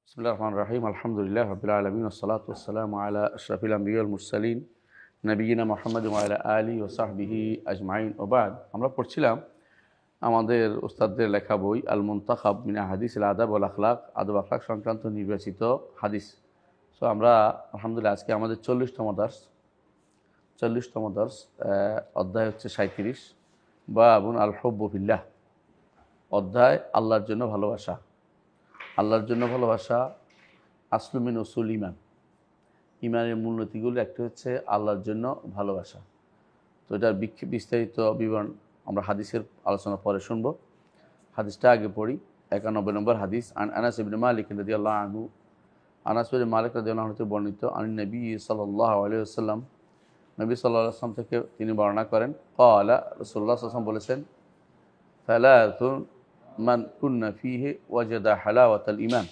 বিসমিল্লাহির রহমানির রহিম। আলহামদুলিল্লাহি রাব্বিল আলামিন ওয়াসসালাতু ওয়াসসালামু আলা আশরাফিল আমবিয়া ওয়াল মুরসালিন নবিয়িনা মুহাম্মদ ওয়া আলা আলিহি ওয়া সাহবিহি আজমাইন ওয়া বাদ। আমরা পড়ছিলাম আমাদের উস্তাদদের লেখা বই আল মুনতাখাব মিন আহাদিসিল আদাব ওয়াল আখলাক, আদব আখলাক সংক্রান্ত নির্বাচিত হাদিস। সো আমরা আলহামদুলিল্লাহ আজকে আমাদের 40তম দর্স, অধ্যায় হচ্ছে 37, বাবুন আল হুব্বু ফিল্লাহ। অধ্যায় আল্লাহর জন্য ভালোবাসা। আল্লাহর জন্য ভালোবাসা আসলু মিন উসুল ইমান। ইমানের মূলনীতিগুলো একটা হচ্ছে আল্লাহর জন্য ভালোবাসা। তো এটার বিস্তারিত বিবরণ আমরা হাদিসের আলোচনা পরে শুনব। হাদিসটা আগে পড়ি। 91 নম্বর হাদিস। আনাস ইবনে মালিক রাদিয়াল্লাহু আনহু, আনাস ইবনে মালিক রাদিয়াল্লাহু আনহু থেকে বর্ণিত, আন নবী সাল্লাল্লাহু আলাইহি ওয়াসাল্লাম, নবী সাল্লাল্লাহু আলাইহি ওয়াসাল্লাম থেকে তিনি বর্ণনা করেন, ক্বালা, রাসূলুল্লাহ সাল্লাল্লাহু আলাইহি ওয়াসাল্লাম বলেছেন, সালাতুন মান কুন্না ফিহি ওয়াজাদা হালাওয়াতাল ঈমান।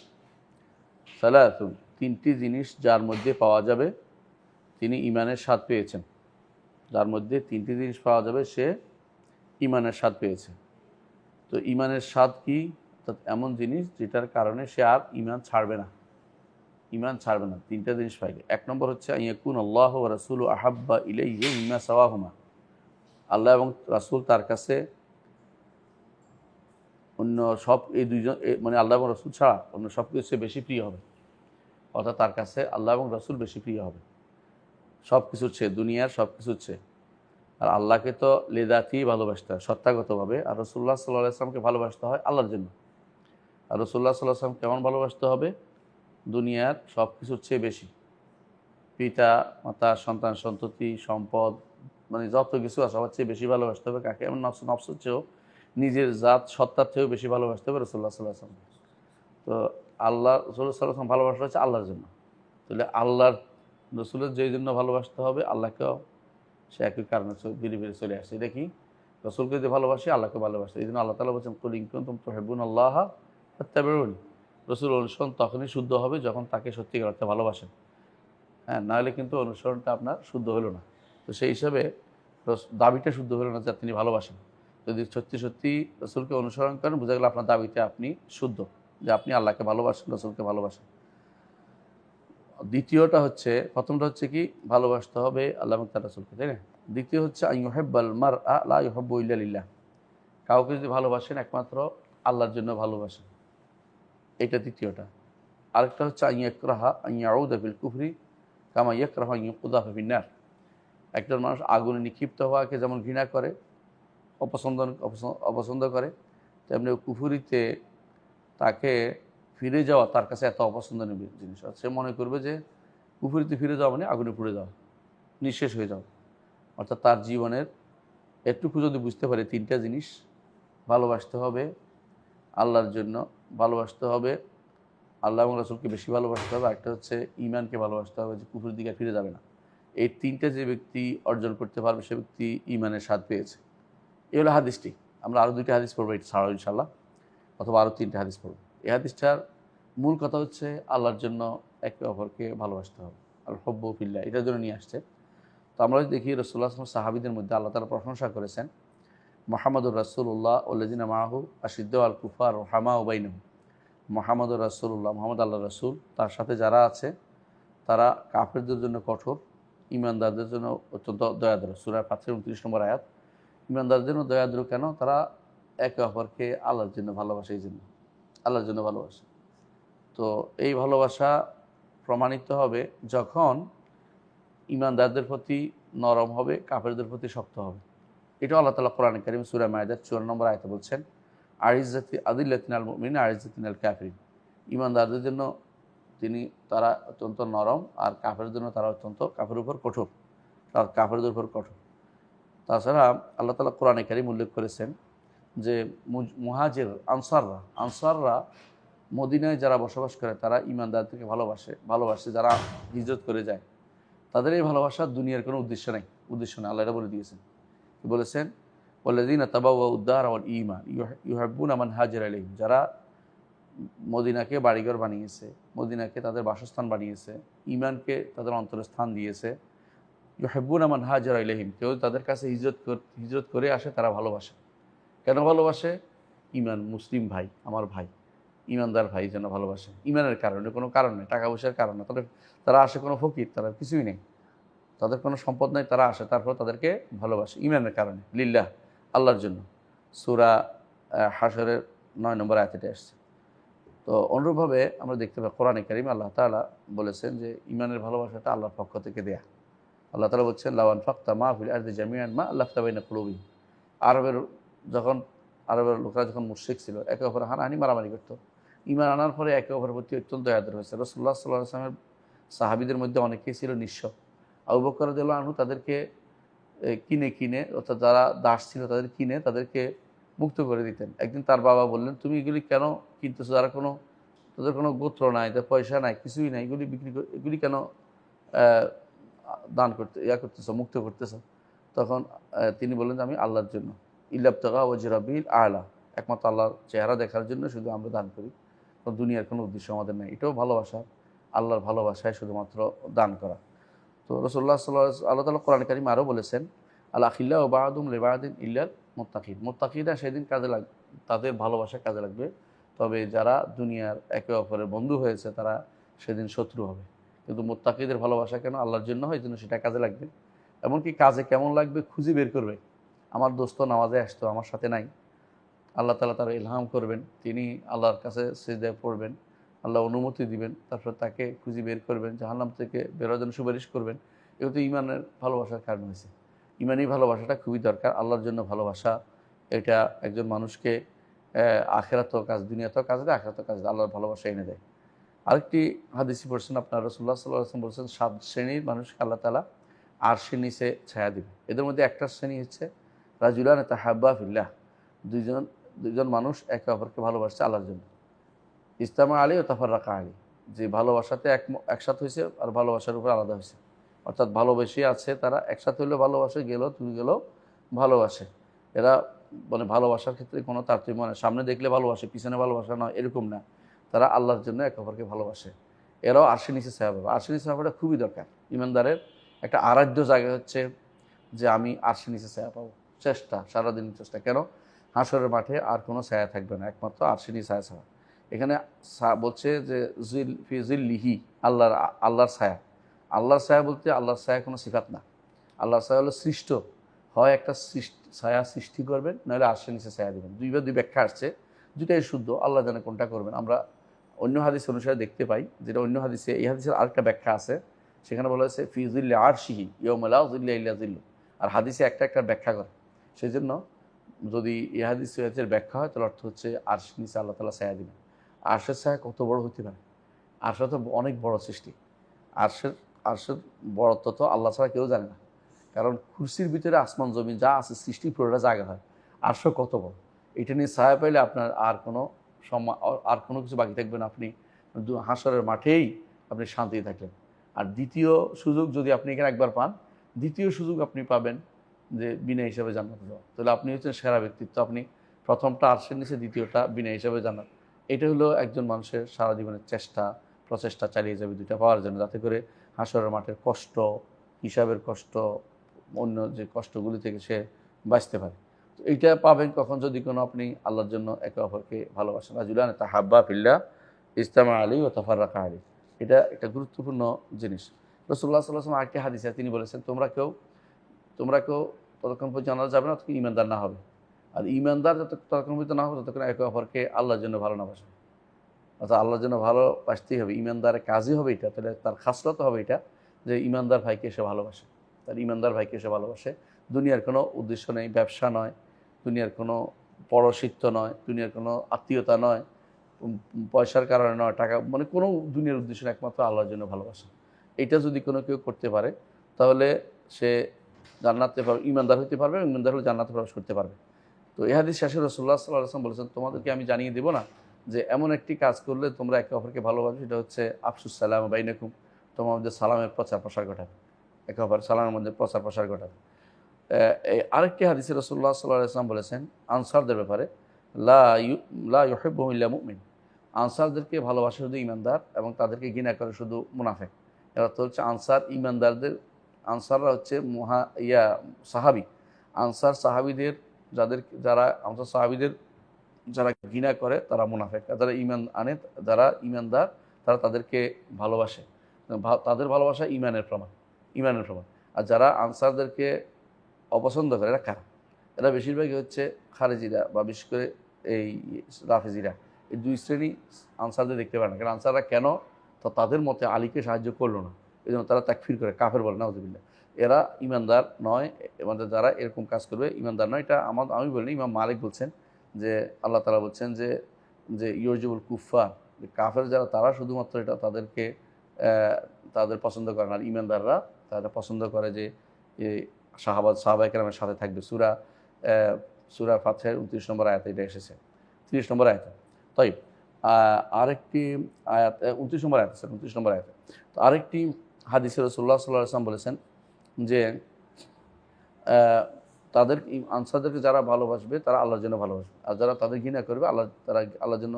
সালাতুন, তিনটি জিনিস যার মধ্যে পাওয়া যাবে তিনি ঈমানের স্বাদ পেয়েছেন। যার মধ্যে তিনটি জিনিস পাওয়া যাবে সে ঈমানের স্বাদ পেয়েছে। তো ঈমানের স্বাদ কি? অর্থাৎ এমন জিনিস যেটার কারণে সে আর ঈমান ছাড়বে না। ঈমান ছাড়বে না তিনটা জিনিস পাইলে। এক নম্বর হচ্ছে আইয়াকুন আল্লাহ ওয়া রাসূলু আহাব্বা ইলাইহি মিম্মা সাওয়াহুমা। আল্লাহ এবং রাসূল তার কাছে অন্য সব, এই দুইজন মানে আল্লাহ এবং রাসূল ছাড়া অন্য সব কিছু বেশি প্রিয় হবে। অর্থাৎ তার কাছে আল্লাহ এবং রাসূল বেশি প্রিয় হবে সব কিছুর চেয়ে, দুনিয়ার সব কিছুর চেয়ে। আর আল্লাহকে তো লেদাতেই ভালোবাসতে হয় সত্তাগতভাবে, আর রাসূলুল্লাহ সাল্লাল্লাহু আলাইহি ওয়াসাল্লামকে ভালোবাসতে হয় আল্লাহর জন্য। আর রাসূলুল্লাহ সাল্লাল্লাহু আলাইহি ওয়াসাল্লাম কেমন ভালোবাসতে হবে? দুনিয়ার সব কিছুর চেয়ে বেশি। পিতা মাতা, সন্তান সন্ততি, সম্পদ, মানে যত কিছু আছে সবার চেয়ে বেশি ভালোবাসতে হবে কাকে? এমন নফসের চেয়েও, নিজের জাত সত্তার চেয়েও বেশি ভালোবাসতে হবে রাসূলুল্লাহ সাল্লাল্লাহু আলাইহি ওয়াসাল্লাম। তো আল্লাহ রাসূল সাল্লাল্লাহু আলাইহি ওয়াসাল্লাম ভালোবাসা হচ্ছে আল্লাহর জন্য। তাহলে আল্লাহর রসুলের যেই জন্য ভালোবাসতে হবে, আল্লাহকেও সে একই কারণে ধীরে ধীরে চলে আসছে। এটা কি? রসুলকে যদি ভালোবাসি আল্লাহকে ভালোবাসে। এই জন্য আল্লাহ তাআলা বলছেন, কুল ইন কুনতুম তুহিব্বুনাল্লাহা ফাত্তাবিউনি। রসুল অনুসরণ তখনই শুদ্ধ হবে যখন তাকে সত্যিকার অর্থে ভালোবাসেন। হ্যাঁ, নাহলে কিন্তু অনুসরণটা আপনার শুদ্ধ হলো না। তো সেই হিসাবে দাবিটা শুদ্ধ হলো না যে তিনি ভালোবাসেন। যদি সত্যি সত্যি রসুলকে অনুসরণ করেন, বোঝা গেল আপনার দাবিতে আপনি শুদ্ধ, যে আপনি আল্লাহকে ভালোবাসেন, রসুলকে ভালোবাসেন। দ্বিতীয়টা হচ্ছে, প্রথমটা হচ্ছে কি? ভালোবাসতে হবে আল্লাহ এবং তার রাসূলকে, তাই না? দ্বিতীয় হচ্ছে আইয়ুহিব্বাল মারআ লা ইউহিব্বু ইল্লা লিল্লাহ। কাউকে যদি ভালোবাসেন একমাত্র আল্লাহর জন্য ভালোবাসেন, এটা দ্বিতীয়টা। আরেকটা হচ্ছে আইয়াকরাহা আইয়াউদা ফিল কুফরি কামা ইয়াকরাহু আইয়ুকযাফা ফিন্নার। একজন মানুষ আগুনে নিক্ষিপ্ত হওয়াকে যেমন ঘৃণা করে, অপছন্দ করে, তেমনি কুফরিতে তাকে ফিরে যাওয়া তার কাছে এত অপছন্দনীয় জিনিস। সে মনে করবে যে কুফরিতে ফিরে যাওয়া মানে আগুনে পুড়ে যাওয়া, নিঃশেষ হয়ে যাওয়া। অর্থাৎ তার জীবনের একটুকু যদি বুঝতে পারে তিনটা জিনিস, ভালোবাসতে হবে আল্লাহর জন্য, ভালোবাসতে হবে আল্লাহ এবং রাসূলকে বেশি ভালোবাসতে হবে, একটা হচ্ছে ঈমানকে ভালোবাসতে হবে, যে কুফরের দিকে ফিরে যাবে না। এই তিনটা যে ব্যক্তি অর্জন করতে পারবে সে ব্যক্তি ঈমানের স্বাদ পেয়েছে। এই হলো হাদিসটি। আমরা আরও 2টি হাদিস পড়বো এটা ছাড়াও ইনশাআল্লাহ, অথবা আরও 3টে হাদিস পড়ব। এই হাদিসটার মূল কথা হচ্ছে আল্লাহর জন্য একে অপরকে ভালোবাসতে হবে। আল হুব্বু ফিল্লাহ, এটার জন্য নিয়ে আসছে। তো আমরা দেখি রাসূলুল্লাহ সাল্লাল্লাহু আলাইহি ওয়াসাল্লাম সাহাবীদের মধ্যে আল্লাহ তাআলা প্রশংসা করেছেন, মুহাম্মাদুর রাসূলুল্লাহ ওয়াল্লাযিনা মাআহু আশিদ্দু আল কুফার রুহামাউ বাইনাহুম। মুহাম্মাদুর রাসূলুল্লাহ, মুহাম্মদ আল্লাহর রাসূল, তার সাথে যারা আছে তারা কাফেরদের জন্য কঠোর, ঈমানদারদের জন্য অত্যন্ত দয়াদ্র। সূরা ফাতহির 29 নম্বর আয়াত। ঈমানদারদের জন্য দয়াদ্র কেন? তারা একে অপরকে আল্লাহর জন্য ভালোবাসে, এই জন্য আল্লাহর জন্য ভালোবাসে। তো এই ভালোবাসা প্রমাণিত হবে যখন ঈমানদারদের প্রতি নরম হবে, কাফেরদের প্রতি শক্ত হবে। এটা আল্লাহ তাআলা কোরআনে কারীম সূরা মায়েদার 54 নম্বর আয়াতে বলছেন, আইজ্জাতি আদিল্লাতিন আল মুমিনিন আইজ্জাতিন আল কাফিরিন। ঈমানদারদের জন্য তারা অত্যন্ত নরম, আর কাফেরদের জন্য তারা অত্যন্ত কাফের উপর কঠোর, তার কাফেরদের উপর কঠোর। তাছাড়া আল্লাহ তাআলা কোরআনে কারীম উল্লেখ করেছেন যে মুহাজির আনসাররা মদিনায় যারা বসবাস করে তারা ঈমানদারদেরকে ভালোবাসে যারা হিজরত করে যায়। তাদের এই ভালোবাসার দুনিয়ার কোনো উদ্দেশ্য নেই। আল্লাহ এটা বলে দিয়েছেন, বলেছেন ওয়াল্লাযীনা তাবাওয়াউদ দারা ওয়াল ঈমান ইউহিব্বুনা মান হাজারা ইলাইহিম। যারা মদিনাকে বাড়িঘর বানিয়েছে, মদিনাকে তাদের বাসস্থান বানিয়েছে, ঈমানকে তাদের অন্তরে স্থান দিয়েছে, ইউহিব্বুনা মান হাজারা ইলাইহিম, কেউ তাদের কাছে হিজরত করে আসে তারা ভালোবাসে। কেন ভালোবাসে? ঈমান, মুসলিম ভাই, আমার ভাই। ইমানদার ভাই যেন ভালোবাসে, ইমানের কারণে, কোনো কারণ নেই, টাকা পয়সার কারণে। তারা আসে কোনো ফকির, তারা কিছুই নেই, তাদের কোনো সম্পদ নেই, তারা আসে, তারপর তাদেরকে ভালোবাসে ইমানের কারণে, লিল্লাহ, আল্লাহর জন্য। সূরা হাশরের 9 নম্বর আয়াতে আসছে। তো অনুরূপভাবে আমরা দেখতে পাই কোরআনে কারিমে আল্লাহ তাআলা বলেছেন যে ইমানের ভালোবাসাটা আল্লাহর পক্ষ থেকে দেয়া। আল্লাহ তাআলা বলছেন, লাউ আনফাকতা মা ফিল আরদি জামিআন মা আল্লাফতা বাইনা কুলুবিহিম। আরবের যখন আরবের লোকেরা যখন মুশরিক ছিল, একে অপরে হানাহানি মারামারি করতো, ঈমান আনার পরে একে অপরের প্রতি অত্যন্ত দয়াদর হয়েছে। রাসূলুল্লাহ সাল্লাল্লাহু আলাইহি ওয়াসাল্লামের সাহাবীদের মধ্যে অনেকেই ছিল নিঃস্ব। আবু বকর রাদিয়াল্লাহু আনহু তাদেরকে কিনে, অর্থাৎ যারা দাস ছিল তাদের কিনে তাদেরকে মুক্ত করে দিতেন। একদিন তার বাবা বললেন, তুমি এগুলি কেন কিনতেছো? যারা তাদের কোনো গোত্র নাই, তাদের পয়সা নাই, কিছুই নাই, এগুলি কেন দান করতেছো, মুক্ত করতেছো? তখন তিনি বললেন যে আমি আল্লাহর জন্য, ইল্লাবতাগা ওয়াজহি রাব্বিল আ'লা, একমাত্র আল্লাহর চেহারা দেখার জন্য শুধু আমরা দান করি, দুনিয়ার কোনো উদ্দেশ্য আমাদের নেই। এটাও ভালোবাসা, আল্লাহর ভালোবাসায় শুধুমাত্র দান করা। তো রাসূলুল্লাহ আল্লাহ তাআলা কোরআন কারীমে আরও বলেছেন, আল আখিল্লাহু বা'দুহুম লিবা'দিন ইল্লাল মুত্তাকিন। মুত্তাকিরা সেদিন তাদের ভালোবাসা কাজে লাগবে, তবে যারা দুনিয়ার একে অপরের বন্ধু হয়েছে তারা সেদিন শত্রু হবে। কিন্তু মুত্তাকিদের ভালোবাসা কেন? আল্লাহর জন্য হয়, জন্য সেটা কাজে লাগবে। এমনকি কাজে কেমন লাগবে খুঁজে বের করবে। আমার দোস্ত নামাজে আসতো, আমার সাথে নাই, আল্লাহ তাআলা তার ইলহাম করবেন, তিনি আল্লাহর কাছে সিজদায় পড়বেন, আল্লাহ অনুমতি দিবেন, তারপর তাকে খুঁজে বের করবেন, জাহান্নাম থেকে বেরোর জন্য সুপারিশ করবেন। এগুলো তো ইমানের ভালোবাসার কারণ হয়েছে। ইমানি ভালোবাসাটা খুবই দরকার। আল্লাহর জন্য ভালোবাসা, এটা একজন মানুষকে আখিরাতেও কাজ, দুনিয়াতেও কাজ দেয়, আখিরাতেও কাজ দেয়, আল্লাহর ভালোবাসা এনে দেয়। আরেকটি হাদিসে পড়ছেন আপনার, রাসূলুল্লাহ সাল্লাল্লাহু আলাইহি ওয়াসাল্লাম বলছেন 7 শ্রেণীর মানুষকে আল্লাহ তাআলা আরশের নিচে ছায়া দিবে। এদের মধ্যে একটা শ্রেণী হচ্ছে রাজুলান তাহাব্বা ফিল্লাহ, দুইজন মানুষ একে অপরকে ভালোবাসছে আল্লাহর জন্য। ইজতামা আলাইহি ওয়া তাফাররাকা আলাইহি, যে ভালোবাসাতে একসাথে হয়েছে আর ভালোবাসার উপর আলাদা হয়েছে, অর্থাৎ ভালোবেসে আছে তারা, একসাথে হলেও ভালোবাসে, তুমি গেলেও ভালোবাসে। এরা মানে ভালোবাসার ক্ষেত্রে কোনো তারতম্য নয়, সামনে দেখলে ভালোবাসে, পিছনে ভালোবাসা নয়, এরকম না। তারা আল্লাহর জন্য একে অপরকে ভালোবাসে। এরাও আরশের নিচে ছায়া পাবে। আরশের নিচে ছায়া পাওয়াটা খুবই দরকার। ইমানদারের একটা আরাধ্য জায়গা হচ্ছে যে আমি আরশের নিচে ছায়া পাবো। চেষ্টা, সারাদিন চেষ্টা। কেন? হাসরের মাঠে আর কোনো ছায়া থাকবে না, একমাত্র আরশের নিচে ছায়া ছাড়া। এখানে বলছে যে ফি জিল্লিহি, আল্লাহর ছায়া। আল্লাহর ছায়া বলতে আল্লাহর ছায়া কোনো সিফাত না। আল্লাহর ছায়া হলো সৃষ্ট, হয় একটা ছায়া সৃষ্টি করবেন, নাহলে আরশের নিচে ছায়া দেবেন। দুই ব্যাখ্যা আসছে, দুটাই শুদ্ধ, আল্লাহ জানে কোনটা করবেন। আমরা অন্য হাদিস অনুসারে দেখতে পাই, যেটা অন্য হাদিসে, এই হাদিসের আরেকটা ব্যাখ্যা আছে, সেখানে বলা হয়েছে ফি জিল্লি আরশিহি ইয়াউমা লা জিল্লা ইল্লা জিল্লু। আর হাদিসে একটা ব্যাখ্যা করে, সেই জন্য যদি এই হাদিসের ব্যাখ্যা হয় তাহলে অর্থ হচ্ছে আরশের নিচে আল্লাহ তাআলা ছায়া দিবেন। আরশের ছায়া কত বড় হতে পারে? আরশ তো অনেক বড় সৃষ্টি। আরশের বড়ত্ব তো আল্লাহ ছাড়া কেউ জানে না। কারণ কুরসির ভিতরে আসমান জমিন যা আছে সৃষ্টি পুরোটা জায়গা হয়, আরশ কত বড়। এটা নিয়ে ছায়া পাইলে আপনার আর কোনো কিছু বাকি থাকবে না। আপনি হাসরের মাঠেই আপনি শান্তি থাকলেন। আর দ্বিতীয় সুযোগ যদি আপনি এখানে একবার পান, দ্বিতীয় সুযোগ আপনি পাবেন যে বিনা হিসাবে জান্নাতে যাওয়া। তাহলে আপনি হচ্ছেন সেরা ব্যক্তিত্ব। আপনি প্রথমটা আরশের নিচে, দ্বিতীয়টা বিনা হিসাবে জান্নাত। এটা হলো একজন মানুষের সারা জীবনের প্রচেষ্টা চালিয়ে যাবে দুইটা পাওয়ার জন্য, যাতে করে হাসরের মাঠের কষ্ট, হিসাবের কষ্ট, অন্য যে কষ্টগুলি থেকে সে বাঁচতে পারে। তো এইটা পাবেন কখন? যদি কোনো আপনি আল্লাহর জন্য একে অপরকে ভালোবাসেন। রাজুলান তাহাব্বা ফিল্লাহ ইজতামা আলাইহি ওয়া তাফাররাকা আলাইহি। এটা একটা গুরুত্বপূর্ণ জিনিস। রাসূলুল্লাহ সাল্লাল্লাহু আলাইহি ওয়াসাল্লাম আরেকটি হাদিসে তিনি বলেছেন, তোমরা কেউ ততক্ষণ পর্যন্ত জানা যাবে না ততক্ষণ ঈমানদার না হবে। আর ঈমানদার ততক্ষণ পর্যন্ত না হবে ততক্ষণ একে অপরকে আল্লাহর জন্য ভালো না বাসবে। অর্থাৎ আল্লাহর জন্য ভালোবাসতেই হবে। ঈমানদারের কাজই হবে এটা, তাহলে তার খাসলত হবে এটা, যে ঈমানদার ভাইকে এসে ভালোবাসে। তার ঈমানদার ভাইকে এসে ভালোবাসে। দুনিয়ার কোনো উদ্দেশ্য নেই, ব্যবসা নয়, দুনিয়ার কোনো পরশিত্ব নয়, দুনিয়ার কোনো আত্মীয়তা নয়, পয়সার কারণে নয়, টাকা, মানে কোনো দুনিয়ার উদ্দেশ্য নেই, একমাত্র আল্লাহর জন্য ভালোবাসা। এইটা যদি কোনো কেউ করতে পারে তাহলে সে জান্নাতে ঈমানদার হতে পারবে, ঈমানদার হলে জান্নাতে প্রবেশ করতে পারবে। তো এই হাদিস শেষে রাসূলুল্লাহ সাল্লাল্লাহু আলাইহি ওয়াসাল্লাম বলেছেন, তোমাদেরকে আমি জানিয়ে দেবো না যে এমন একটি কাজ করলে তোমরা একে অপরকে ভালোবাসবে, সেটা হচ্ছে আফসুস সালাম বাইনাকুম, তোমাদের সালামের প্রচার প্রসার ঘটাবে, একে অপর সালামের মধ্যে প্রচার প্রসার ঘটাবে। আরেকটি হাদিসে রাসূলুল্লাহ সাল্লাল্লাহু আলাইহি ওয়াসাল্লাম বলেছেন আনসারদের ব্যাপারে, লা ইউহিব্বুহুম ইল্লা মুমিন, আনসারদেরকে ভালোবাসে শুধু ঈমানদার এবং তাদেরকে ঘৃণা করে শুধু মুনাফিক। এর অর্থ হচ্ছে আনসাররা হচ্ছে সাহাবী। আনসার সাহাবীদের, আনসার সাহাবীদের যারা ঘৃণা করে তারা মুনাফেক, যারা ঈমান আনে, যারা ঈমানদার তারা তাদেরকে ভালোবাসে, তাদের ভালোবাসা ঈমানের প্রমাণ। আর যারা আনসারদেরকে অপছন্দ করে এরা কারা? এরা বেশিরভাগই হচ্ছে খারেজিরা বা বিশেষ করে এই রাফেজিরা। এই দুই শ্রেণী আনসারদের দেখতে পারে না। কারণ আনসাররা কেন তো তাদের মতে আলীকে সাহায্য করলো না, এই জন্য তারা তাকফির করে, কাফের বলে নাউজুবিল্লাহ। এরা ইমানদার নয়, আমাদের যারা এরকম কাজ করবে ইমানদার নয়। এটা আমি বলিনি, ইমাম মালিক বলছেন যে আল্লাহ তাআলা বলছেন যে যে ইয়রজুবুল কুফার, কাফের যারা তারা শুধুমাত্র এটা তাদেরকে তাদের পছন্দ করে না। আর ইমানদাররা তারা পছন্দ করে যে সাহাবায়ে কেরামের সাথে থাকবে। সূরা ফাতিহার 29 নম্বর আয়াতে এটা এসেছে, 30 নম্বর আয়াতে। তাই আরেকটি আয়াত 29 নম্বর আয়াত, 29 নম্বর আয়াতে। তো আরেকটি হাদিসে রাসূলুল্লাহ সাল্লাল্লাহু আলাইহি ওয়াসাল্লাম বলেছেন যে তাদের আনসারদেরকে যারা ভালোবাসবে তারা আল্লাহর জন্য ভালোবাসবে, আর যারা তাদের ঘৃণা করবে তারা আল্লাহর জন্য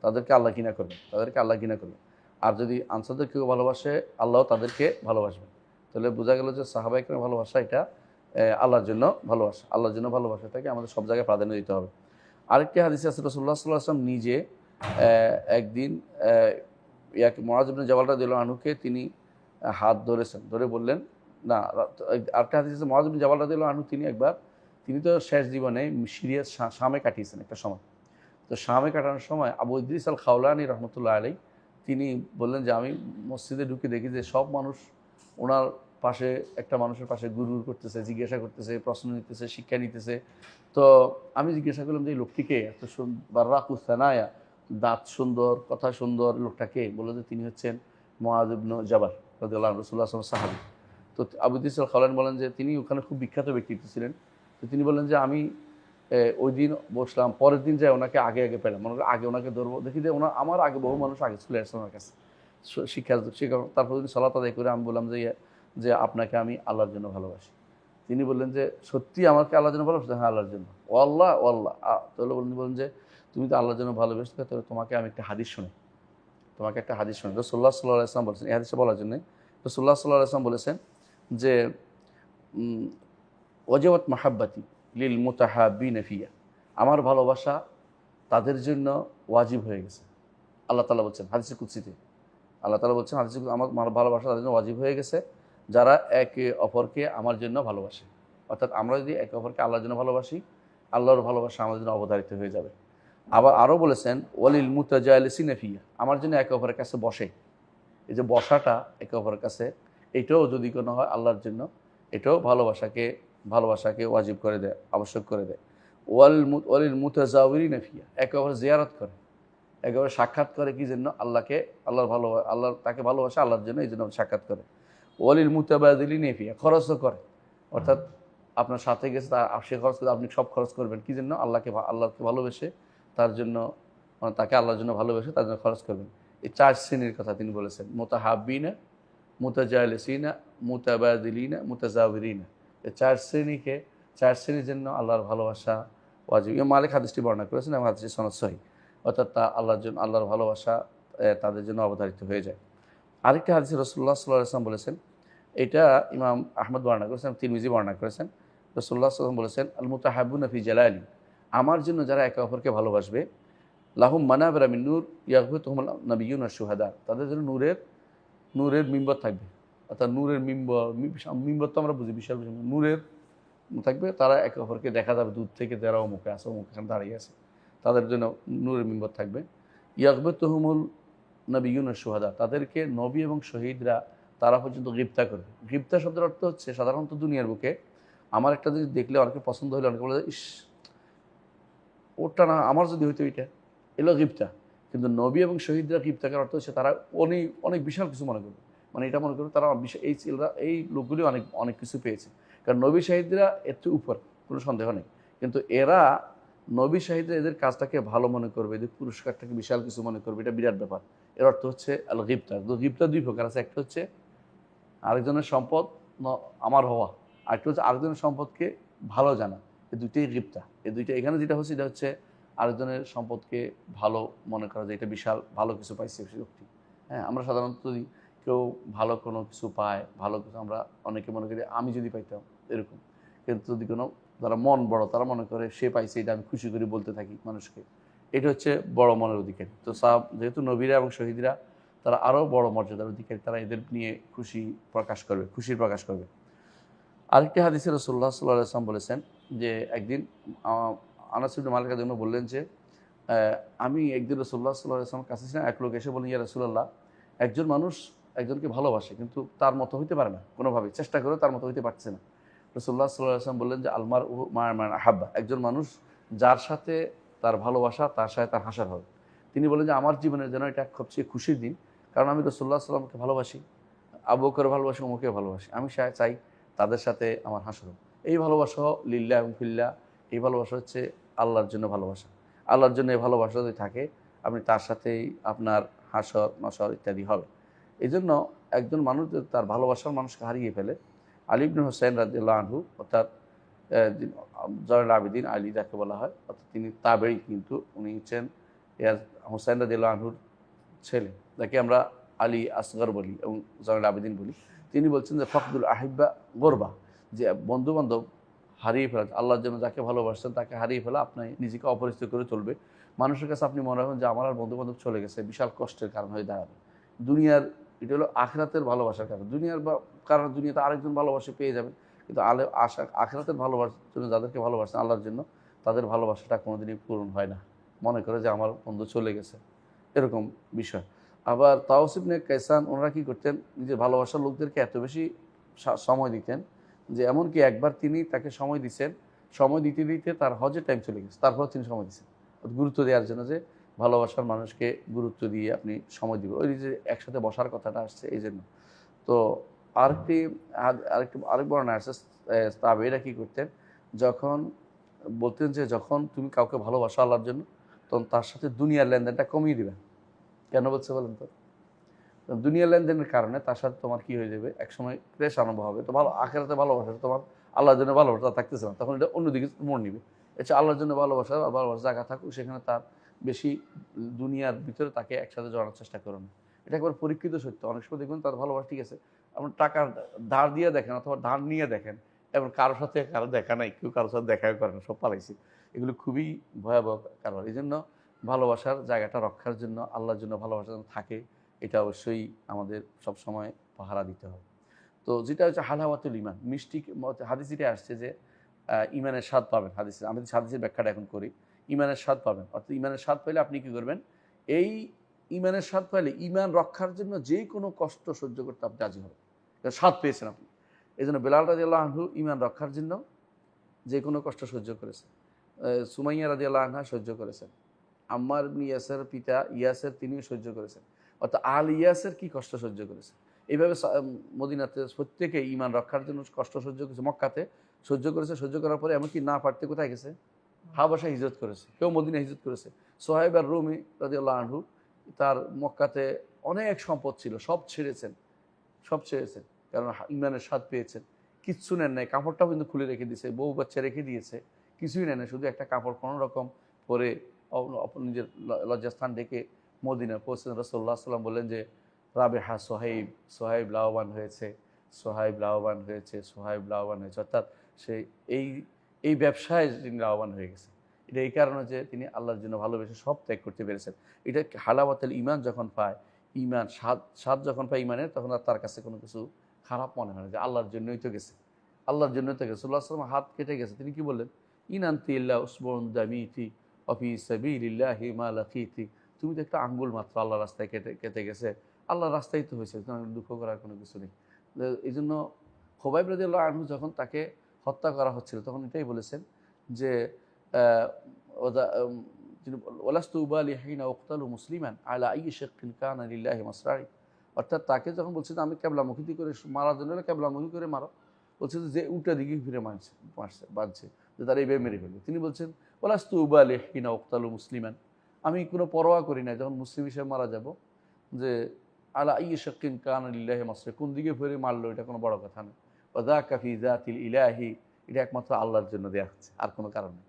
তাদেরকে আল্লাহ ঘৃণা করবে। আর যদি আনসারদের কেউ ভালোবাসে আল্লাহ তাদেরকে ভালোবাসবে। তাহলে বোঝা গেল যে সাহাবায়ে কেরামের ভালোবাসা এটা আল্লাহর জন্য ভালোবাসাটাকে আমাদের সব জায়গায় প্রাধান্য দিতে হবে। আরেকটি হাদিসে আছে রাসূলুল্লাহ সাল্লাল্লাহু আলাইহি ওয়াসাল্লাম নিজে একদিন মুআয ইবনে জাবাল রাদিয়াল্লাহু আনহুকে তিনি হাত ধরেছেন, ধরে বললেন না। আরেকটা হাদিস আছে মুআয ইবনে জাবাল রাদিয়াল্লাহু আনহু তিনি তো শেষ জীবনে সিরিয়ার শামে কাটিয়েছেন একটা সময়। তো শামে কাটানোর সময় আবু ইদ্রিস আল খাওলানী রহমতুল্লাহ আলাইহি তিনি বললেন যে আমি মসজিদে ঢুকে দেখি যে সব মানুষ ওনার পাশে, একটা মানুষের পাশে গুরগুর করতেছে, জিজ্ঞাসা করতেছে, প্রশ্ন নিতেছে, শিক্ষা নিতেছে। তো আমি জিজ্ঞাসা করলাম যে এই লোকটিকে এত বার্রাকুসানায়া, দাঁত সুন্দর, কথা সুন্দর, লোকটাকে বললো যে তিনি হচ্ছেন মুআয ইবনে জাবাল রাদিয়াল্লাহু আনহু, রাসূলুল্লাহ সাল্লাল্লাহু আলাইহি ওয়াসাল্লাম সাহাবী। তো আবু ইদ্রিস আল খাওলানী বলেন যে তিনি ওখানে খুব বিখ্যাত ব্যক্তিত্ব ছিলেন। তো তিনি বললেন যে আমি ওই দিন বসলাম, পরের দিন যাই ওনাকে আগে পেলাম, মনে করি আগে ওনাকে ধরবো, দেখি যে আমার আগে বহু মানুষ আগে চলে আসছে ওনার কাছে শিক্ষা। তারপর তিনি সালাত আদায় করে আমি বললাম যে আপনাকে আমি আল্লাহর জন্য ভালোবাসি। তিনি বললেন যে সত্যি আমাকে আল্লাহর জন্য ভালোবাসি? হ্যাঁ, আল্লাহর জন্য। ও আল্লাহ তাহলে বললেন যে তুমি তো আল্লাহর জন্য ভালোবাসতে, তাহলে তোমাকে আমি একটা হাদিস শুনি। রাসূলুল্লাহ সাল্লাল্লাহু আলাইহি ওয়াসাল্লাম বলেছেন, এই হাদিসটা বলার জন্য রাসূলুল্লাহ সাল্লাল্লাহু আলাইহি ওয়াসাল্লাম বলেছেন যে ওয়াজাবাত মাহাব্বাতি লিল মুতাহাব্বিনা ফিয়া, আমার ভালোবাসা তাদের জন্য ওয়াজিব হয়ে গেছে। আল্লাহ তাআলা বলছেন হাদিসে কুদসিতে, আমার ভালোবাসা তাদের জন্য ওয়াজিব হয়ে গেছে যারা একে অপরকে আমার জন্য ভালোবাসে। অর্থাৎ আমরা যদি একে অপরকে আল্লাহর জন্য ভালোবাসি, আল্লাহর ভালোবাসা আমাদের জন্য অবধারিত হয়ে যাবে। আবার আরও বলেছেন ওয়ালিল মুতাজালিসিনা ফিয়া, আমার জন্য একে অপরের কাছে বসে। এই যে বসাটা একে অপরের কাছে, এটাও যদি কোনো হয় আল্লাহর জন্য, এটাও ভালোবাসাকে ওয়াজিব করে দেয়, আবশ্যক করে দেয়। ওয়ালিল মুতাজাওয়িরিনা ফিয়া, একে অপরের জিয়ারত করে, একেবারে সাক্ষাৎ করে কি জন্য? আল্লাহ তাকে ভালোবাসে আল্লাহর জন্য, এই জন্য সাক্ষাৎ করে। ওয়ালিল মুতাবাদিলিনা ফিয়া, খরচও করে, অর্থাৎ আপনার সাথে গেছে সে খরচ করে, আপনি সব খরচ করবেন কি জন্য? আল্লাহকে ভালোবেসে, তার জন্য, তাকে আল্লাহর জন্য ভালোবেসে তার জন্য খরচ করবেন। এই 4 শ্রেণীর কথা তিনি বলেছেন, মুতাহাব্বিনা, মুতাজালিসিনা, মুতাবাদিলিনা, মুতাজাওয়িরিনা। এই 4 শ্রেণীর জন্য আল্লাহর ভালোবাসা ওয়াজিব। ইমাম মালিক হাদিসটি বর্ণনা করেছেন এবং হাদিসটি সনদ সহিহ। অর্থাৎ আল্লাহর ভালোবাসা তাদের জন্য অবধারিত হয়ে যায়। আরেকটা হাদিসে রাসূলুল্লাহ সাল্লাল্লাহু আলাইহি ওয়াসাল্লাম বলেছেন, এটা ইমাম আহমদ বর্ণনা করেছেন, তিরমিজি বর্ণনা করেছেন। রাসূলুল্লাহ সাল্লাল্লাহু আলাইহি ওয়াসাল্লাম বলেছেন আল মুতাহাব্বুনা ফি জালালি, আমার জন্য যারা একে অপরকে ভালোবাসবে, লাহুম মানাবিরা মিন নূর ইয়াগবিতুহুমুন নাবিয়্যুনা শুহাদা, তাদের জন্য নূরের মিম্বর থাকবে। অর্থাৎ নূরের মিম্বর তো আমরা বুঝি বিশাল বিশাল নূরের থাকবে, তারা একে অপরকে দেখা যাবে দূর থেকে, যারা অমুকে আছে অমুকখানে দাঁড়িয়ে আছে, তাদের জন্য নূরের মিম্বর থাকবে। ইয়াগবিতুহুমুল নাবিয়্যুনা শুহাদা, তাদেরকে নবী এবং শহীদরা তারা পর্যন্ত গ্রেপ্তার করবে। গ্রেপ্তার শব্দের অর্থ হচ্ছে সাধারণত দুনিয়ার বুকে আমার একটা জিনিস দেখলে অনেকে পছন্দ হলে অনেকে বলে ইস ওটা না, আমার যদি হইতো এটা, এলো গিফতা। কিন্তু নবী এবং শহীদরা গিফতাকের অর্থ হচ্ছে তারা অনেক বিশাল কিছু মনে করবে, মানে এটা মনে করবে তারা এই লোকগুলি অনেক কিছু পেয়েছে। কারণ নবী শহীদরা একটু উপর, কোনো সন্দেহ নেই। কিন্তু এরা নবী শহীদরা এদের কাজটাকে ভালো মনে করবে, এদের পুরস্কারটাকে বিশাল কিছু মনে করবে, এটা বিরাট ব্যাপার। এর অর্থ হচ্ছে আল গিফতা। তো গিফতা 2 প্রকার আছে, একটা হচ্ছে আরেকজনের সম্পদ আমার হওয়া, আরেকটা হচ্ছে আরেকজনের সম্পদকে ভালো জানা। এই দুইটাই গিফতা। এই দুইটা এখানে যেটা হচ্ছে এটা হচ্ছে আরেকজনের সম্পদকে ভালো মনে করা যায়, এটা বিশাল ভালো কিছু পাইছে ব্যক্তি। হ্যাঁ, আমরা সাধারণত যদি কেউ ভালো কোনো কিছু পায়, ভালো কিছু আমরা অনেকে মনে করি আমি যদি পাইতাম এরকম। কিন্তু যদি কোনো যারা মন বড় তারা মনে করে সে পাইছে, এটা আমি খুশি করে বলতে থাকি মানুষকে। এটা হচ্ছে বড় মনের অধিকারী। তো যেহেতু নবীরা এবং শহীদরা তারা আরও বড় মর্যাদার অধিকারী, তারা এদের নিয়ে খুশির প্রকাশ করবে। আরেকটি হাদিসে রাসূলুল্লাহ সাল্লাল্লাহু আলাইহি ওয়াসাল্লাম বলেছেন যে একদিন আনাস ইবনে মালিক রাদিয়াল্লাহু আনহু বললেন যে আমি একদিন রাসূলুল্লাহ সাল্লাল্লাহু আলাইহি ওয়াসাল্লামের কাছে ছিলাম, এক লোক এসে বললেন, ইয়া রাসূলুল্লাহ, একজন মানুষ একজনকে ভালোবাসে কিন্তু তার মতো হইতে পারে না, কোনোভাবেই চেষ্টা করেও তার মতো হইতে পারছে না। রাসূলুল্লাহ সাল্লাল্লাহু আলাইহি ওয়াসাল্লাম বললেন যে আলমারউ মা মান আহাব্বা, একজন মানুষ যার সাথে তার ভালোবাসা তার সাথে তার হাসার হবে। তিনি বলেন যে আমার জীবনের যেন এটা সবচেয়ে খুশির দিন, কারণ আমি রাসূলুল্লাহ সাল্লাল্লাহু আলাইহি ওয়াসাল্লামকে ভালোবাসি, আবু বকর ভালোবাসি, ওমরকেও ভালোবাসি, আমি চাই তাদের সাথে আমার হাসর হোক। এই ভালোবাসা লিল্লাহ এবং ফিল্লাহ, এই ভালোবাসা হচ্ছে আল্লাহর জন্য ভালোবাসা। আল্লাহর জন্য এই ভালোবাসা যদি থাকে, আপনি তার সাথেই আপনার হাসর নসর ইত্যাদি হবে। এই জন্য একজন মানুষ যদি তার ভালোবাসার মানুষকে হারিয়ে ফেলে, আলী ইবনে হুসাইন রাদিয়াল্লাহু আনহু, অর্থাৎ জয়নুল আবেদিন আলী যাকে বলা হয়, অর্থাৎ তিনি তাবেঈ, কিন্তু উনি হচ্ছেন হুসাইন রাদিয়াল্লাহু আনহুর ছেলে, যাকে আমরা আলী আসগর বলি এবং জয়নুল আবেদিন বলি। তিনি বলছেন যে ফখদুল আহিব্বা গরবা, যে বন্ধুবান্ধব হারিয়ে ফেলা, আল্লাহর জন্য যাকে ভালোবাসছেন তাকে হারিয়ে ফেলা আপনি নিজেকে অপরিচিত করে তুলবে। মানুষের কাছে আপনি মনে রাখবেন যে আমার আর বন্ধুবান্ধব চলে গেছে, বিশাল কষ্টের কারণ হয়ে দাঁড়াবে। দুনিয়ার, এটা হলো আখিরাতের ভালোবাসার কারণ। দুনিয়ার কারণ দুনিয়াতে আরেকজন ভালোবাসা পেয়ে যাবেন, কিন্তু আখিরাতের ভালোবাসার জন্য যাদেরকে ভালোবাসেন আল্লাহর জন্য, তাদের ভালোবাসাটা কোনোদিনই পূরণ হয় না। মনে করে যে আমার বন্ধু চলে গেছে, এরকম বিষয়। আবার তাওস ইবনে কায়সান, ওনারা কী করতেন, নিজের ভালোবাসার লোকদেরকে এত বেশি সময় দিতেন যে এমনকি একবার তিনি তাকে সময় দিচ্ছেন, সময় দিতে দিতে তার হজের টাইম চলে গেছে, তারপর তিনি সময় দিচ্ছেন গুরুত্ব দেওয়ার জন্য, যে ভালোবাসার মানুষকে গুরুত্ব দিয়ে আপনি সময় দিবেন, ওই যে একসাথে বসার কথাটা আসছে এই জন্য। তো আরেক বর্ণনা আসছে, তাবেঈরা কী করতেন, যখন বলতেন যে যখন তুমি কাউকে ভালোবাসো আল্লাহর জন্য, তখন তার সাথে দুনিয়ার লেনদেনটা কমিয়ে দিবেন। কেন বলছে বলেন তো? দুনিয়ার লেনদেনের কারণে তার সাথে তোমার কি হয়ে যাবে, একসময় ক্লেশ আরম্ভ হবে। তো আখিরাতে ভালোবাসা, তোমার আল্লাহর জন্য ভালোবাসা থাকতেছে না, তখন এটা অন্যদিকে মোড় নিবে। এটা আল্লাহর জন্য ভালোবাসা জায়গা থাকুক, সেখানে তার বেশি দুনিয়ার ভিতরে তাকে একসাথে জড়ানোর চেষ্টা করো না। এটা একবার পরীক্ষিত সত্য। অনেক সময় দেখবেন তার ভালোবাসা ঠিক আছে, আপনার টাকার ধার দিয়ে দেখেন অথবা ধার নিয়ে দেখেন, এবং কারোর সাথে কারো দেখা নাই, কেউ কারোর সাথে দেখা করে না, সব পালাইছে। এগুলো খুবই ভয়াবহ কারণ। এই জন্য ভালোবাসার জায়গাটা রক্ষার জন্য, আল্লাহর জন্য ভালোবাসা যেন থাকে, এটা অবশ্যই আমাদের সব সময় পাহারা দিতে হবে। তো যেটা হচ্ছে হালাওয়াতুল ঈমান, মিষ্টি হাদিস যেটা আসছে যে ঈমানের স্বাদ পাবেন, হাদিসে আমি হাদিসের ব্যাখ্যাটা এখন করি। ঈমানের স্বাদ পাবেন, অর্থাৎ ঈমানের স্বাদ পেলে আপনি কী করবেন, এই ঈমানের স্বাদ পাইলে ঈমান রক্ষার জন্য যে কোনো কষ্ট সহ্য করতে আপনি রাজি হবেন, স্বাদ পেয়েছেন আপনি। এই জন্য বেলাল রাদিয়াল্লাহু আনহু ঈমান রক্ষার জন্য যে কোনো কষ্ট সহ্য করেছেন। সুমাইয়া রাদিয়াল্লাহু আনহা সহ্য করেছেন। আম্মার ইবনে ইয়াসের পিতা ইয়াসের, তিনিও সহ্য করেছেন। অর্থাৎ আল ইয়াসের কি কষ্ট সহ্য করেছে। এইভাবে মদিনাতে প্রত্যেকেই ঈমান রক্ষার জন্য কষ্ট সহ্য করেছে। মক্কাতে সহ্য করার পরে এমনকি না পারতে কোথায় গেছে, হাবাশা হিজরত করেছে, কেউ মদিনা হিজরত করেছে। সোহাইব আর রুমি রাদিয়াল্লাহু আনহু, তার মক্কাতে অনেক সম্পদ ছিল, সব ছেড়েছেন, কারণ ঈমানের স্বাদ পেয়েছেন। কিচ্ছু নেন নাই, কাপড়টাও কিন্তু খুলে রেখে দিয়েছে, বউ বাচ্চা রেখে দিয়েছে, কিছুই নেন নাই, শুধু একটা কাপড় কোনো রকম পরে নিজের লজ্জাস্থান ডেকে মদিনা পৌঁছলেন। রাসূলুল্লাহ সাল্লাল্লাহু আলাইহি ওয়াসাল্লাম বললেন যে রাবেহা সোহাইব লাভবান হয়েছে, অর্থাৎ সে এই ব্যবসায় তিনি লাভবান হয়ে গেছে। এটা এই কারণে যে তিনি আল্লাহর জন্য ভালোবেসে সব ত্যাগ করতে পেরেছেন। এটা হালাওয়াতুল ঈমান যখন পায়, ঈমান স্বাদ যখন পায় ঈমানের, তখন আর তার কাছে কোনো কিছু খারাপ মনে হয় না, যে আল্লাহর জন্যই তো গেছে, রাসূলুল্লাহ সাল্লাল্লাহু আলাইহি ওয়াসাল্লাম হাত কেটে গেছে, তিনি কি বললেন, ইন আনতি ইল্লা উসবুন দামিতি ওয়া ফি সাবিলিল্লাহি মা লাকিতি, তুমি তো একটা আঙ্গুল মাত্র, আল্লাহর রাস্তায় কেটে গেছে, আল্লাহর রাস্তায় তো হয়েছে, দুঃখ করার কোনো কিছু নেই। এই জন্য খুবাইব রাদিয়াল্লাহু আনহু যখন তাকে হত্যা করা হচ্ছিল, তখন এটাই বলেছেন যে ওয়ালাস্তু উবালি হিনা উকতালু মুসলিমান আলা আইয়ি শাক্কিন কানা লিল্লাহি মাসরাই, অর্থাৎ তাকে যখন বলছে যে আমি কেবলামুখী করে মারার জন্য কেবলামুখী করে মারো, বলছে যে উল্টা দিকে ফিরে বাঁধছে যে তারা এইভাবে মেরে ফেলবে, তিনি বলছেন ওয়ালাস্তু উবালি হিনা উকতালু মুসলিমান, আমি কোনো পরোয়া করি না যখন মুসলিম হিসেবে মারা যাব, যে আলা আইয়ি শাক্কিন কানা লিল্লাহি মাসরাই, কোন দিকে ফিরে মারলো এটা কোনো বড় কথা না। ওয়া যাকা ফি যাতিল ইলাহি, এটা একমাত্র আল্লাহর জন্য দেয়া হচ্ছে, আর কোনো কারণ নেই।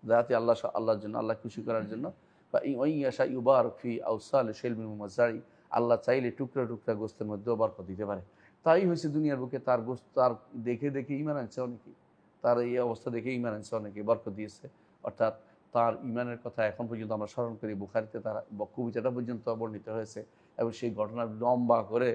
যাতে আল্লাহর জন্য, আল্লাহ খুশি করার জন্য। বা ইয়াশা ইউবারক ফি আওসাল শিলবিল মুমাজ্জারি, আল্লাহ চাইলে টুকরা টুকরা গোস্তের মধ্যেও বরকত দিতে পারে। তাই হয়েছে দুনিয়ার বুকে তার গোস্ত, তার দেখে ঈমান আনছে অনেকেই, তার এই অবস্থা দেখে ঈমান আনছে অনেকেই, বরকত দিয়েছে। অর্থাৎ তার ইমানের কথা এখন পর্যন্ত আমরা স্মরণ করি। বুখারীতে তার কবিতাটা পর্যন্ত বর্ণিত হয়েছে এবং সেই ঘটনা লম্বা করে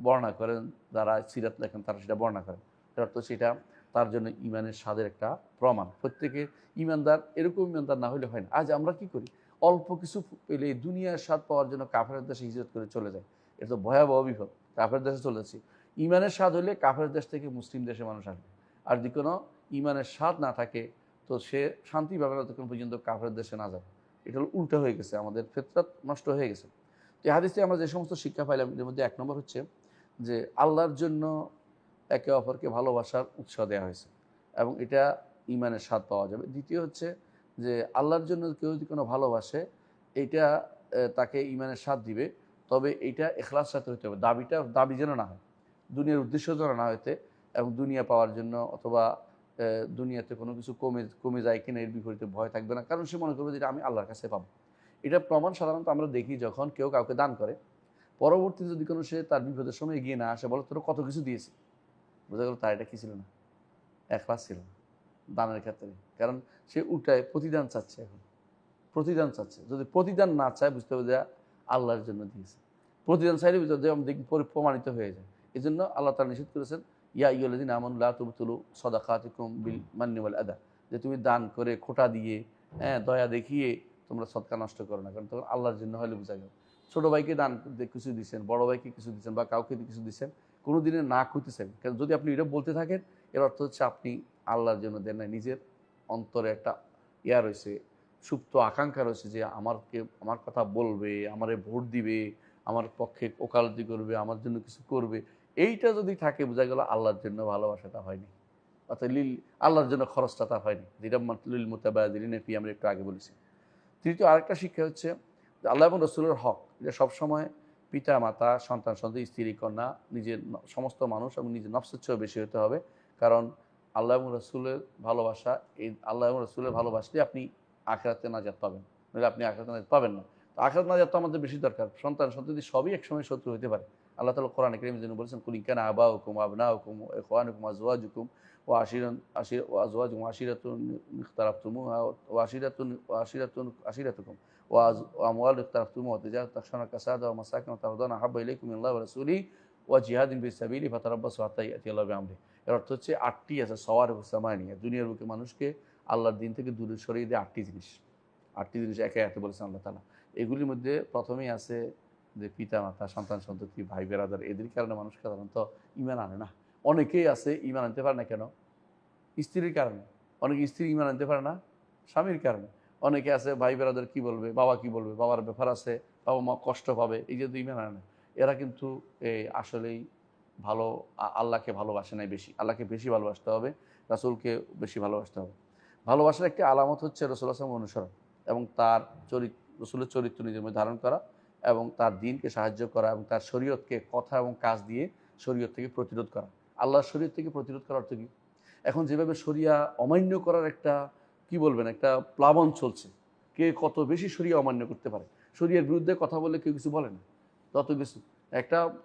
বর্ণনা করেন, যারা সিরাত লেখেন তারা সেটা বর্ণনা করেন। তার অর্থ সেটা তার জন্য ইমানের স্বাদের একটা প্রমাণ। প্রত্যেকে ইমানদার, এরকম ইমানদার না হলে হয় না। আজ আমরা কি করি, অল্প কিছু পেলে দুনিয়ার স্বাদ পাওয়ার জন্য কাফেরের দেশে হিজরত করে চলে যায়। এটা তো ভয়াবহ বিপদ। কাফের দেশে চলেছি, ইমানের স্বাদ হলে কাফের দেশ থেকে মুসলিম দেশে মানুষ আসবে। আর যদি কোনো ইমানের স্বাদ না থাকে তো সে শান্তি পাবে না ততক্ষণ পর্যন্ত কাফের দেশে না যায়। এটা হলো উল্টা হয়ে গেছে, আমাদের ফিতরাত নষ্ট হয়ে গেছে। তো এই হাদিসে আমরা যে সমস্ত শিক্ষা পাইলাম এর মধ্যে 1 নম্বর হচ্ছে যে আল্লাহর জন্য একে অপরকে ভালোবাসার উৎসাহ দেওয়া হয়েছে এবং এটা ইমানের স্বাদ পাওয়া যাবে। দ্বিতীয় হচ্ছে যে আল্লাহর জন্য কেউ যদি কোনো ভালোবাসে এইটা তাকে ইমানের স্বাদ দিবে, তবে এইটা এখলাসের সাথে হতে হবে। দাবি যেন না হয়, দুনিয়ার উদ্দেশ্য যেন না হইতে, এবং দুনিয়া পাওয়ার জন্য অথবা দুনিয়াতে কোনো কিছু কমে যায় কিনা এর বিপরীতে ভয় থাকবে না, কারণ সে মনে করবে যে আমি আল্লাহর কাছে পাবো। এটা প্রমাণ সাধারণত আমরা দেখি যখন কেউ কাউকে দান করে, পরবর্তীতে যদি কোনো সে তার বিপদের সময় এগিয়ে না আসে, বলে তোর কত কিছু দিয়েছি, বোঝা গেল তার এটা কী ছিল না, এখলাস ছিল না দানের ক্ষেত্রে। কারণ সে উল্টায় প্রতিদান চাচ্ছে, এখন প্রতিদান চাচ্ছে। যদি প্রতিদান না চায় বুঝতে হবে যে আল্লাহর জন্য দিয়েছে। প্রতিদান চাইলে বুঝতে হবে দেখি প্রমাণিত হয়ে যায়। এই জন্য আল্লাহ তাআলা নিষেধ করেছেন ইয়া আইয়ুহাল্লাযীনা আমানু লা তুবতিলু সাদাকাতিকুম বিল মান্নি ওয়াল আদা, যে তুমি দান করে খোঁটা দিয়ে দয়া দেখিয়ে তোমরা সদকা নষ্ট করো না, কারণ তখন আল্লাহর জন্য হলে বোঝা গেল। ছোটো ভাইকে দান কিছু দিচ্ছেন, বড় ভাইকে কিছু দিচ্ছেন, বা কাউকে কিছু দিচ্ছেন, কোনো দিনে না খুঁজতেছেন। কারণ যদি আপনি এটা বলতে থাকেন এর অর্থ হচ্ছে আপনি আল্লাহর জন্য দেন না, নিজের অন্তরে একটা ইয়া রয়েছে, সুপ্ত আকাঙ্ক্ষা রয়েছে যে আমার কথা বলবে, আমারে ভোট দিবে, আমার পক্ষে ওকালতি করবে, আমার জন্য কিছু করবে। এইটা যদি থাকে বোঝা গেল আল্লাহর জন্য ভালোবাসাটা হয়নি, অর্থাৎ আল্লাহর জন্য খরচটা তার হয়নি। যেটা লিল মুতাবাদিলিন ফি, আমরা একটু আগে বলেছি। তৃতীয় আরেকটা শিক্ষা হচ্ছে যে আল্লাহ এবং রসুলের হক, এটা সবসময় পিতা মাতা, সন্তান সন্তান, স্ত্রী কন্যা, নিজের সমস্ত মানুষ এবং নিজের নফসের চেয়েও বেশি হতে হবে। কারণ আল্লাহ এবং রসুলের ভালোবাসা, এই আল্লাহ এবং রসুলের ভালোবাসলে আপনি আখিরাতে নাজাত পাবেন, নইলে আপনি আখিরাতে নাজাত পাবেন না। তো আখিরাত নাজাত তো আমাদের বেশি দরকার। সন্তান সন্ততি সবই একসময় শত্রু হতে পারে। আল্লাহ তাআলা কোরআনে কারীমে যেন বলেছেন কুল ইন কানা আবাউকুম ওয়া আবনাউকুম ওয়া ইখওয়ানুকুম ওয়া আজওয়াজুকুম ওয়া আজওয়াজুকুম ওয়া আশিরাতুন ইখতারাফতুমুহা ওয়া আশিরাতুকুম ওয়া আমওয়ালুন ইখতারাফতুমুহা ওয়া তিজারাতুন তাখশাউনা কাসাদাহা ওয়া মাসাকিন তারদাউনা আহাব্বা ইলাইকুম মিনাল্লাহি ওয়া রাসূলিহি ওয়া জিহাদিন ফি সাবিলিহি ফাতারাব্বাসু হাত্তা ইয়াতিয়াল্লাহু বিআমরিহি। এর অর্থ হচ্ছে 8টি আছে সওয়ারিকু সামানিয়া, দুনিয়ার বুকে মানুষকে আল্লাহর দিন থেকে দূরে সরিয়ে দেয় 8টি জিনিস। 8টি জিনিস একে একে বলেছেন আল্লাহ তাআলা। এগুলির মধ্যে প্রথমেই আছে যে পিতা মাতা, সন্তান সন্ততি, ভাই বেরাদার, এদের কারণে মানুষ সাধারণত ঈমান আনে না। অনেকেই আছে ঈমান আনতে পারে না কেন? স্ত্রীর কারণে। অনেকে স্ত্রী ঈমান আনতে পারে না স্বামীর কারণে। অনেকে আছে ভাই বেরাদার কি বলবে, বাবা কি বলবে, বাবার ব্যাপার আছে, বাবা মা কষ্ট পাবে, এই যে ঈমান আনে না। এরা কিন্তু আসলেই ভালো আল্লাহকে ভালোবাসে নাই বেশি। আল্লাহকে বেশি ভালোবাসতে হবে, রাসূলকে বেশি ভালোবাসতে হবে। ভালোবাসার একটি আলামত হচ্ছে রাসূল সাল্লাল্লাহু আলাইহি ওয়াসাল্লাম অনুসরণ এবং তার রাসূলের চরিত্র নিজের মধ্যে ধারণ করা এবং তার দ্বীনকে সাহায্য করা এবং তার শরীয়তকে কথা এবং কাজ দিয়ে শরীয়ত থেকে প্রতিরোধ করা। আল্লাহর শরীয়ত থেকে প্রতিরোধ করার অর্থ কী? এখন যেভাবে শরিয়া অমান্য করার একটা কি বলবেন, একটা প্লাবন চলছে, কে কত বেশি শরিয়া অমান্য করতে পারে। শরিয়ার বিরুদ্ধে কথা বললে কেউ কিছু বলে না, তত কিছু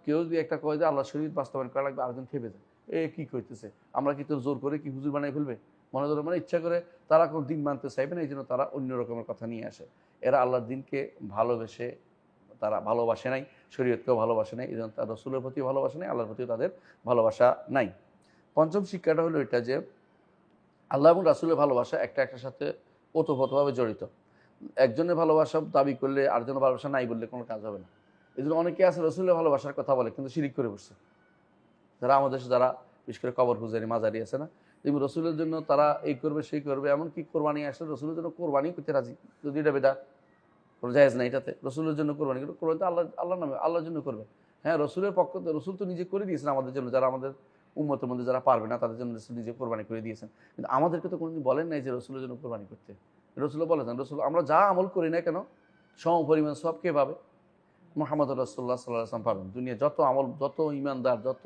কেউ যদি একটা কয় যে আল্লাহ শরীয়ত বাস্তবায়ন করা লাগবে, আরেকজন খেপে যায়, কী করতেছে, আমরা কি তোর জোর করে কি হুজুর বানাই ফেলবে, মনে ধরো মানে ইচ্ছা করে তারা কোনো দিন মানতে চাইবে না, এই জন্য তারা অন্য রকমের কথা নিয়ে আসে। এরা আল্লাহর দিনকে ভালোবেসে তারা ভালোবাসে নাই, শরীয়তকেও ভালোবাসে নাই, এই জন্য তার রসুলের প্রতি ভালোবাসে নাই, আল্লাহর প্রতিও তাদের ভালোবাসা নাই। পঞ্চম শিক্ষাটা হলো এটা যে আল্লাহ এবং রাসূলের ভালোবাসা একটার সাথে ওতপ্রোতভাবে জড়িত। একজনের ভালোবাসা দাবি করলে আরেকজনের ভালোবাসা নাই বললে কোনো কাজ হবে না। এই জন্য অনেকে আছে রসুলের ভালোবাসার কথা বলে কিন্তু শিরিক করে বসছে। যারা আমাদের দেশে যারা বিশেষ করে কবর পূজারি মাজারি আছে না, যেমন রসুলের জন্য তারা এই করবে সেই করবে, এমনকি কোরবানি আসলে রসুলের জন্য কোরবানি করতে রাজি, যদি এটা বেদা কোনো জায়েজ না। এটাতে রসুলের জন্য কোরবানি করবে, কোরবানি তো আল্লাহর নামে, আল্লাহর জন্য করবে। হ্যাঁ, রসুলের পক্ষ রসুল তো নিজে করে দিয়েছেন আমাদের জন্য, যারা আমাদের উম্মতের মধ্যে যারা পারবে না তাদের জন্য রসুল নিজে কোরবানি করে দিয়েছেন। কিন্তু আমাদেরকে তো কোনোদিন বলেন নাই যে রসুলের জন্য কোরবানি করতে। রসুলও বলেছেন, রসুল আমরা যা আমল করি না কেন সম পরিমাণ সব কে পাবে? মুহাম্মদ রাসূলুল্লাহ সাল্লাল্লাহু আলাইহি ওয়াসাল্লাম পাবেন। দুনিয়া যত আমল, যত ইমানদার, যত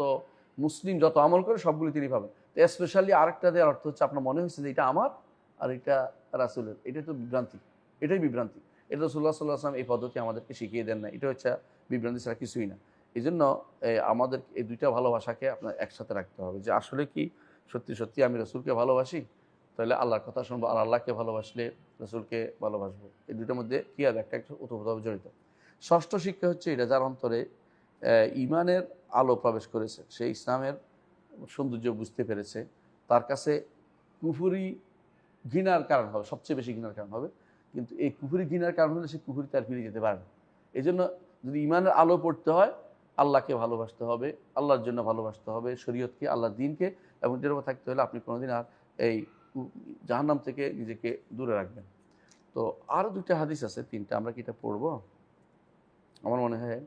মুসলিম যত আমল করে সবগুলি তিনি পাবেন। তো স্পেশালি আরেকটা দেওয়ার অর্থ হচ্ছে আপনার মনে হচ্ছে যে এটা আমার আর এটা রাসূলের, এটা তো বিভ্রান্তি, এটাই বিভ্রান্তি। এটা রাসূলুল্লাহ সাল্লাল্লাহু আলাইহি ওয়াসাল্লাম এই পদ্ধতি আমাদেরকে শিখিয়ে দেন না, এটা হচ্ছে বিভ্রান্তি ছাড়া কিছুই না। এই জন্য আমাদের এই দুইটা ভালোবাসাকে আপনার একসাথে রাখতে হবে, যে আসলে কি সত্যি সত্যি আমি রাসূলকে ভালোবাসি, তাহলে আল্লাহর কথা শুনবো, আর আল্লাহকে ভালোবাসলে রসুলকে ভালোবাসবো। এই দুটোর মধ্যে কী হবে, একটা একটা ওতপ্রোতভাবে জড়িত। ষষ্ঠ শিক্ষা হচ্ছে এটা, যার অন্তরে ইমানের আলো প্রবেশ করেছে, সে ইসলামের সৌন্দর্য বুঝতে পেরেছে, তার কাছে কুফুরি ঘৃণার কারণ হবে, সবচেয়ে বেশি ঘৃণার কারণ হবে। কিন্তু এই কুফুরি ঘৃণার কারণ হলে সে কুফুরিতে আর ফিরে যেতে পারে না। এই জন্য যদি ইমানের আলো পড়তে হয়, আল্লাহকে ভালোবাসতে হবে, আল্লাহর জন্য ভালোবাসতে হবে, শরীয়তকে, আল্লাহর দিনকে, এবং যেরকম থাকতে হলে আপনি কোনোদিন আর এই জাহান্নাম থেকে নিজেকে দূরে রাখবেন। তো আরও দুটো হাদিস আছে, তিনটা, আমরা কি এটা পড়বো? আমার মনে হয়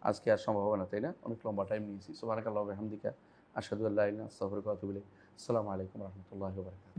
আজকে আর সম্ভব হবে না, তাই না? অনেক লম্বা টাইম নিয়েছি। সুবহানাকাল্লাহি ওয়া বিহামদিকা, আশহাদু আল্লা ইলাহা ইল্লা আনতা, আস্তাগফিরুকা ওয়া আতুবু ইলাইক। আসসালামু আলাইকুম ওয়া রাহমাতুল্লাহি ওয়া বারাকাতুহু।